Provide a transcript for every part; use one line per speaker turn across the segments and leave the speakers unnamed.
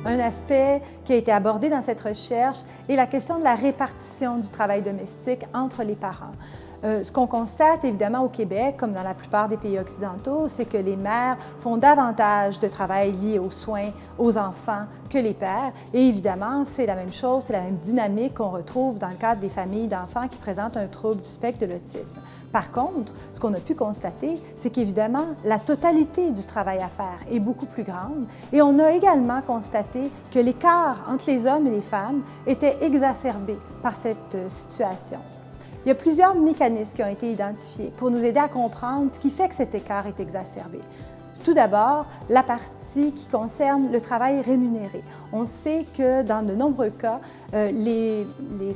Un aspect qui a été abordé dans cette recherche est la question de la répartition du travail domestique entre les parents. Ce qu'on constate évidemment au Québec, comme dans la plupart des pays occidentaux, c'est que les mères font davantage de travail lié aux soins, aux enfants, que les pères. Et évidemment, c'est la même chose, c'est la même dynamique qu'on retrouve dans le cadre des familles d'enfants qui présentent un trouble du spectre de l'autisme. Par contre, ce qu'on a pu constater, c'est qu'évidemment, la totalité du travail à faire est beaucoup plus grande. Et on a également constaté que l'écart entre les hommes et les femmes était exacerbé par cette situation. Il y a plusieurs mécanismes qui ont été identifiés pour nous aider à comprendre ce qui fait que cet écart est exacerbé. Tout d'abord, la partie qui concerne le travail rémunéré. On sait que dans de nombreux cas, les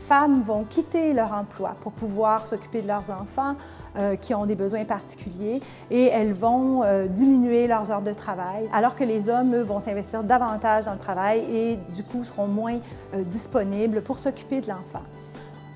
femmes vont quitter leur emploi pour pouvoir s'occuper de leurs enfants qui ont des besoins particuliers et elles vont diminuer leurs heures de travail, alors que les hommes, eux, vont s'investir davantage dans le travail et du coup seront moins disponibles pour s'occuper de l'enfant.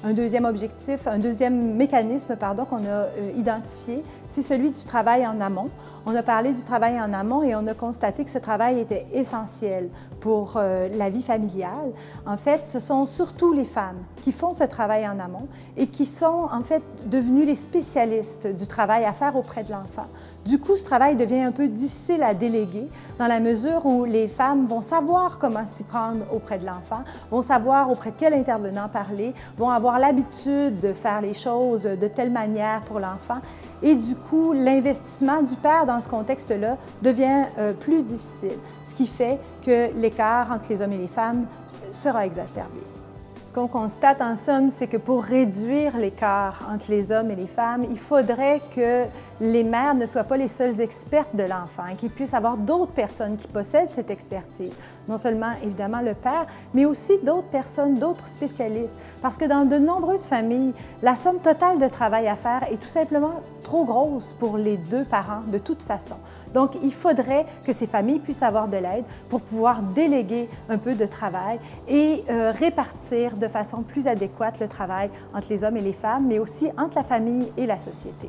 Un deuxième mécanisme qu'on a identifié, c'est celui du travail en amont. On a parlé du travail en amont et on a constaté que ce travail était essentiel pour la vie familiale. En fait, ce sont surtout les femmes qui font ce travail en amont et qui sont en fait devenues les spécialistes du travail à faire auprès de l'enfant. Du coup, ce travail devient un peu difficile à déléguer dans la mesure où les femmes vont savoir comment s'y prendre auprès de l'enfant, vont savoir auprès de quel intervenant parler, vont avoir l'habitude de faire les choses de telle manière pour l'enfant. Et du coup, l'investissement du père dans ce contexte-là devient plus difficile, ce qui fait que l'écart entre les hommes et les femmes sera exacerbé. Ce qu'on constate en somme, c'est que pour réduire l'écart entre les hommes et les femmes, il faudrait que les mères ne soient pas les seules expertes de l'enfant, qu'il puisse y avoir d'autres personnes qui possèdent cette expertise. Non seulement, évidemment, le père, mais aussi d'autres personnes, d'autres spécialistes. Parce que dans de nombreuses familles, la somme totale de travail à faire est tout simplement trop grosse pour les deux parents, de toute façon. Donc, il faudrait que ces familles puissent avoir de l'aide pour pouvoir déléguer un peu de travail et répartir de façon plus adéquate le travail entre les hommes et les femmes, mais aussi entre la famille et la société.